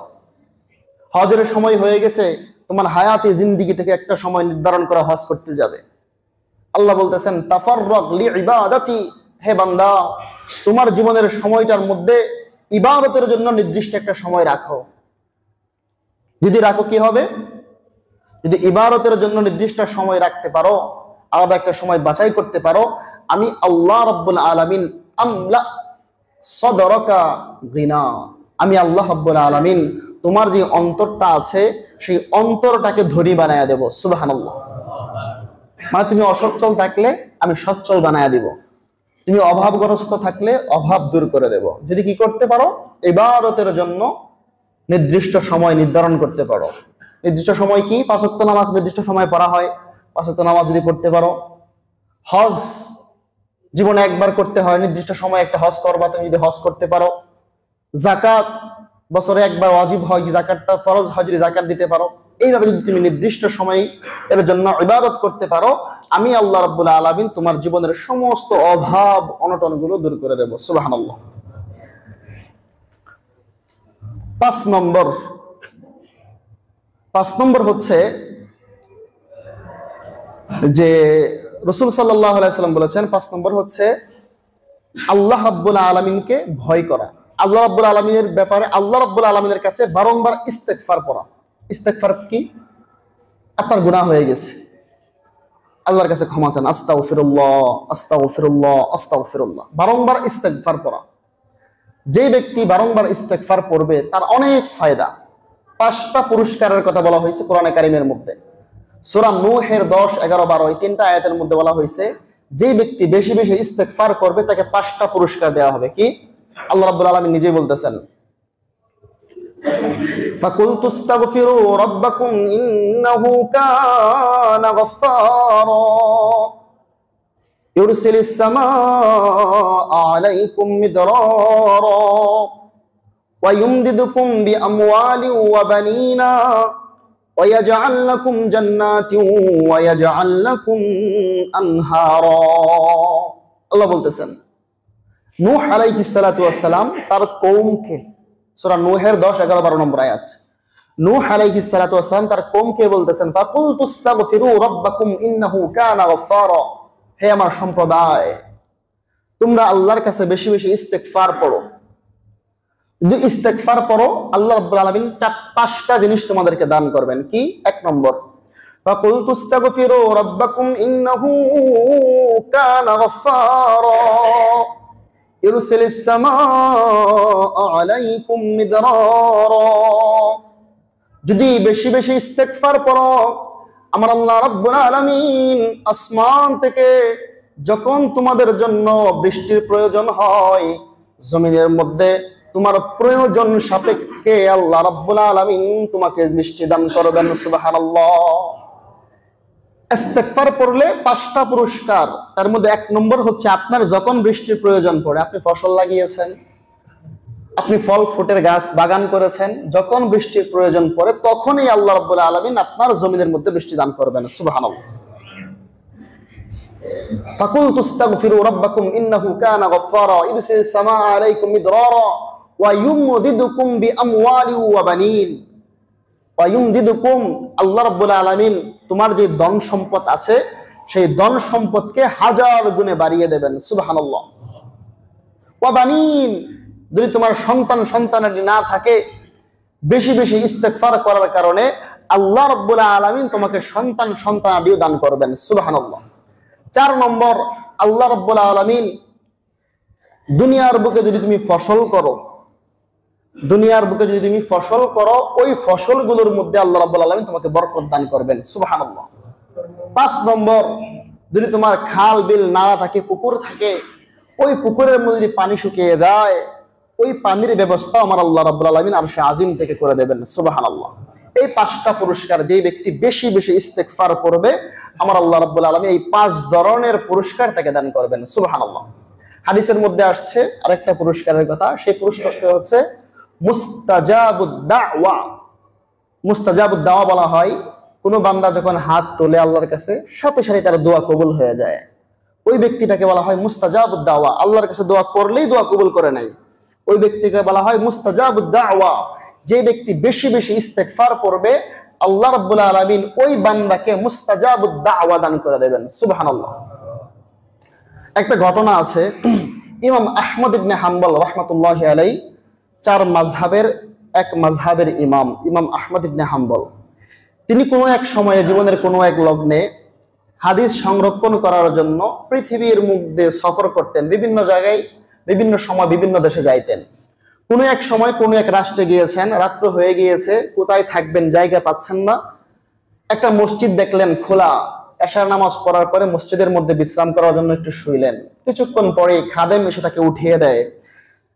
হজের সময় হয়ে গেছে, তোমার হায়াতি জিন্দিগি থেকে একটা সময় নির্ধারণ করা হজ করতে যাবে। আল্লাহ বলতেছেন তাফাররাগ লিইবাদাতি, হে বান্দা, তোমার জীবনের সময়টার মধ্যে ইবাদতের জন্য নির্দিষ্ট একটা সময় রাখো। যদি রাখো কি হবে? যদি ইবাদতের জন্য নির্দিষ্ট সময় রাখতে পারো, আলাদা একটা সময় বাছাই করতে পারো, আমি আল্লাহ রাব্বুল আলামিন আমলা সদরকা গিনা, আমি আল্লাহ রাব্বুল আলামিন তোমার যে অন্তরটা আছে সেই অন্তরটাকে ধনী বানায়া দেব। সুবহানাল্লাহ। মানে তুমি অসচ্ছল থাকলে আমি সচ্ছল বানায়া দিব, তুমি অভাবগ্রস্ত থাকলে অভাব দূর করে দেব। যদি কি করতে পারো? ইবাদতের জন্য নির্দিষ্ট সময় নির্ধারণ করতে পারো। নির্দিষ্ট সময় কি? 5 ওয়াক্ত নামাজ নির্দিষ্ট সময় পড়া হয়, 5 ওয়াক্ত নামাজ যদি পড়তে পারো। হজ জীবনে একবার করতে হয়, নির্দিষ্ট সময় একটা হজ করবা, তুমি যদি হজ করতে পারো। যাকাত বছরে একবার ওয়াজিব হয়, যাকাতটা ফরজ হয়, যদি যাকাত দিতে পারো। এইভাবে যদি তুমি নির্দিষ্ট সময় এর জন্য ইবাদত করতে পারো, আমি আল্লাহ রাব্বুল আলামিন তোমার জীবনের সমস্ত অভাব অনটনগুলো দূর করে দেব। সুবহানাল্লাহ। 5 নম্বর হচ্ছে যে রাসূল সাল্লাল্লাহু আলাইহি সাল্লাম বলেছেন, 5 নম্বর হচ্ছে আল্লাহ রাব্বুল আলামিনকে ভয় করা। আল্লাহ রাব্বুল আলামিনের ব্যাপারে আল্লাহ রাব্বুল আলামিনের কাছে বারংবার ইস্তেগফার পড়া। ইস্তেগফার কি? আপনার গুনাহ হয়ে গেছে, আল্লাহর কাছে ক্ষমা চান, আস্তাগফিরুল্লাহ আস্তাগফিরুল্লাহ আস্তাগফিরুল্লাহ, বারংবার ইস্তেগফার পড়া। যে ব্যক্তি বারংবার ইস্তেগফার পড়বে তার অনেক ফায়দা। 5টা পুরস্কারের কথা বলা হয়েছে কোরআনে কারিমের মধ্যে। সূরা নূহের 10, 11, 12 এই 3টা আয়াতের মধ্যে বলা হয়েছে যে ব্যক্তি বেশি বেশি ইস্তেগফার করবে তাকে 5টা পুরস্কার দেওয়া হবে। কি? আল্লাহ রাব্বুল আলামিন নিজেই বলতেছেন, ফাকুলতু আস্তাগফিরু রাব্বাকুম ইন্নাহু কানা গাফফারা ইউরসিলিস সামাআ আলাইকুম মিদরারা ওয়া ইউমদিদুকুম বিআমওয়ালিন ওয়া বানিনা ওয়া ইয়াজআল লাকুম জান্নাতিন ওয়া ইয়াজআল লাকুম আনহারা। আল্লাহ বলতেছেন নূহ আলাইহিস সালাতু ওয়াস সালাম তার কওমকে, সূরা নূহের 10, 11, 12 নম্বর আয়াত। নূহ আলাইহিস সালাতু ওয়াস সালাম তার কওমকে বলতেছেন ফাকুলতু আস্তাগফিরু রাব্বাকুম ইন্নাহু কানা গাফফারা, হে আমার সম্প্রদায়, তোমরা আল্লাহর কাছে বেশি বেশি ইস্তেগফার পড়ো। যদি ইস্তেগফার পড়ো আল্লাহ রাব্বুল আলামিন 5টা জিনিস তোমাদেরকে দান করবেন। কি? 1 নম্বর ফাকুলতু আস্তাগফিরু রাব্বাকুম ইন্নাহু কানা গাফফারা ইউরসিলিস সামাআ আলাইকুম মিদরারা। যদি বেশি বেশি ইস্তেগফার পড়ো, আমার আল্লাহ রাব্বুল আলামিন আসমান থেকে যখন তোমাদের জন্য বৃষ্টির প্রয়োজন হয়, জমিনের মধ্যে তোমার প্রয়োজন সাপেক্ষে আল্লাহ রাব্বুল আলামিন তোমাকে বৃষ্টি দান করবেন। সুবহানাল্লাহ। ইস্তেগফার পড়লে 5টা পুরস্কার। তার মধ্যে 1 নম্বর হচ্ছে আপনার যখন বৃষ্টির প্রয়োজন পড়ে, আপনি ফসল লাগিয়েছেন, আপনি ফল ফুটের গাছ বাগান করেছেন, যখন বৃষ্টির প্রয়োজন পড়ে তখনই আল্লাহ রাব্বুল আলামিন আপনার জমিনের মধ্যে বৃষ্টি দান করবেন। সুবহানাল্লাহ। ফাকুলতু আস্তাগফিরু রাব্বাকুম ইন্নাহু কানা গাফফারা ইউরসিলিস সামাআ আলাইকুম মিদরারা ওয়া ইউমদিদুকুম বিআমওয়ালিন ওয়া বানিন ওয়া ইউমদিদুকুম, আল্লাহ রাব্বুল আলামিন তোমার যে ধন সম্পদ আছে সেই ধন সম্পদকে 1000 গুণে বাড়িয়ে দেবেন। সুবহানাল্লাহ। ওয়া বানিন, যদি তোমার সন্তানাদি না থাকে, বেশি বেশি ইস্তেগফার করার কারণে আল্লাহ রাব্বুল আলামিন তোমাকে সন্তানাদিও দান করবেন। সুবহানাল্লাহ। 4 নম্বর আল্লাহ রাব্বুল আলামিন দুনিয়ার বুকে যদি তুমি ফসল করো, ওই ফসলগুলোর মধ্যে আল্লাহ রাব্বুল আলামিন তোমাকে বরকত দান করবেন। সুবহানাল্লাহ। 5 নম্বর যদি তোমার খাল বিল নালা থাকে, পুকুর থাকে, ওই পুকুরের মধ্যে যদি পানি শুকিয়ে যায়, ওই পানির ব্যবস্থা আমার আল্লাহ রাব্বুল আলামিন আরশে আজিম থেকে করে দেবেন। সুবহানাল্লাহ। এই 5টা পুরস্কার যে ব্যক্তি বেশি বেশি ইস্তেগফার করবে, আমার আল্লাহ রাব্বুল আলামিন এই 5 ধরনের পুরস্কার তাকে দান করবেন। সুবহানাল্লাহ। হাদিসের মধ্যে আসছে আরেকটা পুরস্কারের কথা, সেই পুরস্কারটা হচ্ছে মুস্তাজাবুদ দাওয়া। মুস্তাজাবুদ দাওয়া বলা হয় কোনো বান্দা যখন হাত তোলে আল্লাহর কাছে, সাথে সাথে তার দোয়া কবুল হয়ে যায়, ওই ব্যক্তিটাকে বলা হয় মুস্তাজাবুদ দাওয়া। আল্লাহর কাছে দোয়া করলেই দোয়া কবুল করে নাই, ওই ব্যক্তিকে বলা হয় মুস্তাজাবুদ দাওয়া। যে ব্যক্তি বেশি বেশি ইস্তেগফার করবে, আল্লাহ রাব্বুল আলামিন ওই বান্দাকে মুস্তাজাবুদ দাওয়া দান করে দেবেন। সুবহানাল্লাহ। একটা ঘটনা আছে, ইমাম আহমদ ইবনে হাম্বল রাহমাতুল্লাহি আলাইহি, 4 মাযহাবের এক মাযহাবের ইমাম, ইমাম আহমদ ইবনে হাম্বল, তিনি কোনো এক সময়ে জীবনের কোনো এক লগ্নে হাদিস সংরক্ষণ করার জন্য পৃথিবীর মধ্যে সফর করতেন, বিভিন্ন জায়গায় বিভিন্ন সময় বিভিন্ন দেশে যাইতেন। কোনো এক সময় কোনো এক রাষ্ট্রে গিয়েছেন, রাত্র হয়ে গিয়েছে, কোথায় থাকবেন জায়গা পাচ্ছেন না, একটা মসজিদ দেখলেন খোলা। এশার নামাজ পড়ার পরে মসজিদের মধ্যে বিশ্রাম করার জন্য একটু শুইলেন। কিছুক্ষণ পরে খাদেম এসে তাকে উঠিয়ে দেয়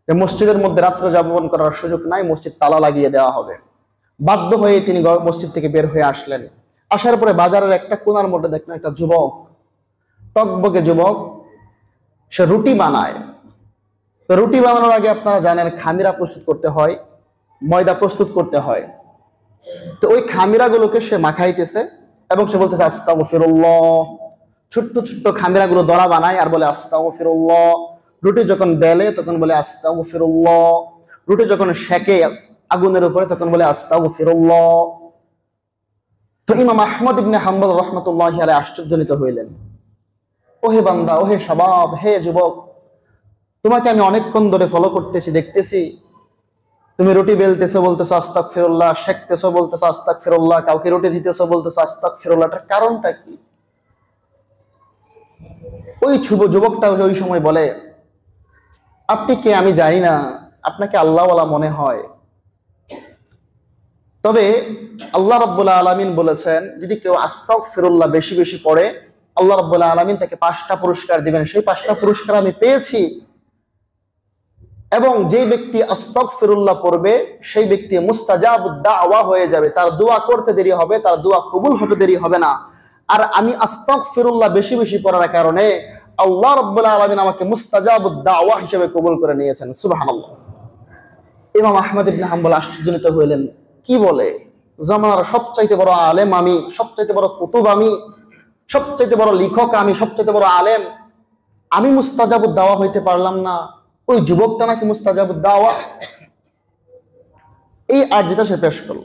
যে মসজিদের মধ্যে রাত্র যাপন করার সুযোগ নাই, মসজিদ তালা লাগিয়ে দেওয়া হবে। বাধ্য হয়ে তিনি মসজিদ থেকে বের হয়ে আসলেন। আসার পরে বাজারের একটা কোনার মধ্যে দেখলেন একটা যুবক, টকবকে যুবক, সে রুটি বানায়। তো রুটি বানানোর আগে আপনারা জানেন খামিরা প্রস্তুত করতে হয়, ময়দা প্রস্তুত করতে হয়। তো ওই খামিরাগুলোকে সে মাখাইতেছে এবং সে বলতেছে আস্তাগফিরুল্লাহ। ছোট্ট ছোট্ট খামিরাগুলো দড়া বানায় আর বলে আস্তাগফিরুল্লাহ। রুটি যখন বেলে তখন বলে আস্তাগফিরুল্লাহ। রুটি যখন সেকে আগুনের উপরে তখন বলে আস্তাগফিরুল্লাহ। তো ইমাম আহমদ ইবনে হাম্বল রাহমাতুল্লাহি আলাইহি আশ্চর্যজনিত হইলেন। ওহে বান্দা, ওহে শাবাব, হে যুবক, তোমাকে আমি অনেকক্ষণ ধরে ফলো করতেছি, দেখতেছি তুমি রুটি বেলতেছো বলতেছো আস্তাগফিরুল্লাহ, সেকতেছো বলতেছো আস্তাগফিরুল্লাহ, কাউকে রুটি দিতেছো বলতেছো আস্তাগফিরুল্লাহ, এটার কারণটা কি? ওই যুবকটা ওই সময় বলে, আপনি কে আমি জানি না, আপনাকে আল্লাহওয়ালা মনে হয়, তবে আল্লাহ রাব্বুল আলামিন বলেছেন যদি কেউ আস্তাগফিরুল্লাহ বেশি বেশি পড়ে আল্লাহ রাব্বুল আলামিন তাকে 5টা পুরস্কার দিবেন। সেই 5টা পুরস্কার আমি পেয়েছি। এবং যেই ব্যক্তি আস্তাগফিরুল্লাহ পড়বে সেই ব্যক্তি মুস্তাজাবুদ দাওয়া হয়ে যাবে, তার দোয়া করতে দেরি হবে, তার দোয়া কবুল হতে দেরি হবে না। আর আমি আস্তাগফিরুল্লাহ বেশি বেশি পড়ার কারণে আল্লাহ রাব্বুল আলামিন আমাকে মুস্তাজাবুদ দাওয়া হিসেবে কবুল করে নিয়েছেন। সুবহানাল্লাহ। ইমাম আহমদ ইবনে হাম্বল আশ্চর্যজনিত হইলেন, কি বলে, জামানার সবচাইতে বড় আলেম আমি, সবচাইতে বড় কুতুব আমি, সবচাইতে বড় লেখক আমি, সবচাইতে বড় আলেম, আমি মুস্তাজাবুদ দাওয়া হইতে পারলাম না, ওই যুবকটা নাকি মুস্তাজাবুদ দাওয়া। এই আরজিটা সে পেশ করল।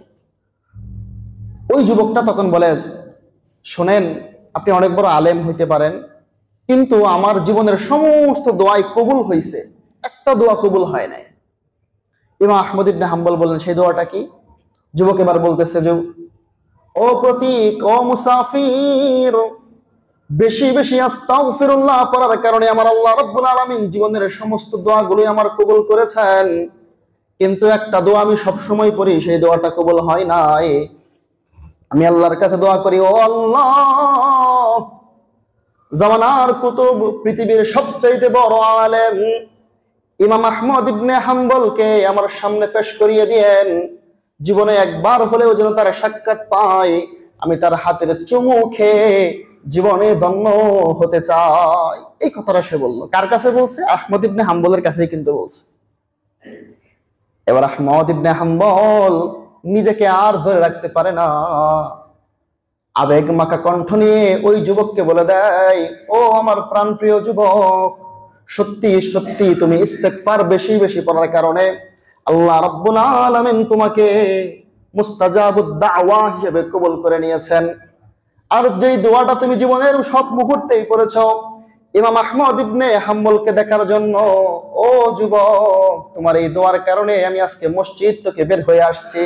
ওই যুবকটা তখন বলে, শোনেন, আপনি অনেক বড় আলেম হইতে পারেন, কিন্তু আমার জীবনের সমস্ত দোয়াই কবুল হয়েছে, একটা দোয়া কবুল হয় নাই। ইমাম আহমদ ইবনে হাম্বল বললেন, সেই দোয়াটা কি? যুবক এবার বলতেছে যে, ও প্রতীক, ও মুসাফির, বেশি বেশি আস্তাগফিরুল্লাহ পড়ার কারণে আমার আল্লাহ রাব্বুল আলামিন জীবনের সমস্ত দোয়াগুলোই আমার কবুল করেছেন, কিন্তু একটা দোয়া আমি সব সময় পড়ি, সেই দোয়াটা কবুল হয় নাই। আমি আল্লাহর কাছে দোয়া করি, ও আল্লাহ, জামানার কুতুব, পৃথিবীর সবচাইতে বড় আলেম ইমাম আহমদ ইবনে হাম্বলকে আমার সামনে পেশ করিয়ে দিয়েন, জীবনে একবার হলেও যেন তার সাক্ষাৎ পাই, আমি তার হাতের চুমু খেয়ে জীবনে ধন্য হতে চাই। এই কথাটা সে বলল। কার কাছে বলছে? আহমদ ইবনে হাম্বলের কাছেই কিন্তু বলছে। এবার আহমদ ইবনে হাম্বল নিজেকে আর ধরে রাখতে পারে না, আবেগ মাখা কণ্ঠ নিয়ে ওই যুবককে বলে দেয়, ও আমার প্রাণপ্রিয় যুবক, সত্যি সত্যি তুমি ইস্তেগফার বেশি বেশি পড়ার কারণে আল্লাহ রাব্বুল আলামিন তোমাকে মুস্তাজাবুদ দাওয়া হিসেবে কবুল করে নিয়েছেন। আর যেই দোয়াটা তুমি জীবনের সব মুহূর্তেই করেছো ইমাম আহমদ ইবনে হাম্বলকে দেখার জন্য, ও যুবক, তোমার এই দোয়ার কারণে আমি আজকে মসজিদ থেকে বের হয়ে আসছি,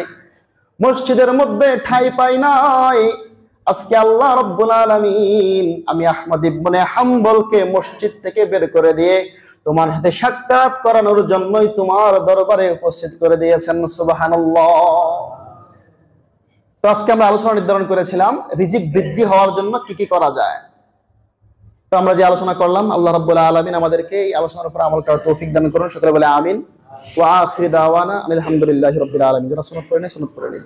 মসজিদের মধ্যে ঠাঁই পাই নাই। আজকে আল্লাহ রাব্বুল আলামিন আমি আহমদ ইবনে হাম্বলকে মসজিদ থেকে বের করে দিয়ে তোমার সাথে সাক্ষাৎ করানোর জন্যই তোমার দরবারে উপস্থিত করে দিয়েছেন। সুবহানাল্লাহ। তো আজকে আমরা আলোচনা নির্ধারণ করেছিলাম রিজিক বৃদ্ধি হওয়ার জন্য কি কি করা যায়। তো আমরা যে আলোচনা করলাম, আল্লাহ রাব্বুল আলামিন আমাদেরকে এই আলোচনার উপর আমল করার তৌফিক দান করুন। সকলে বলে আমিন। ওয়া আখিরু দাওয়ানা আলহামদুলিল্লাহি রাব্বিল আলামিন। যারা সুন্নাত পড়েন সুন্নাত পড়ে নিন।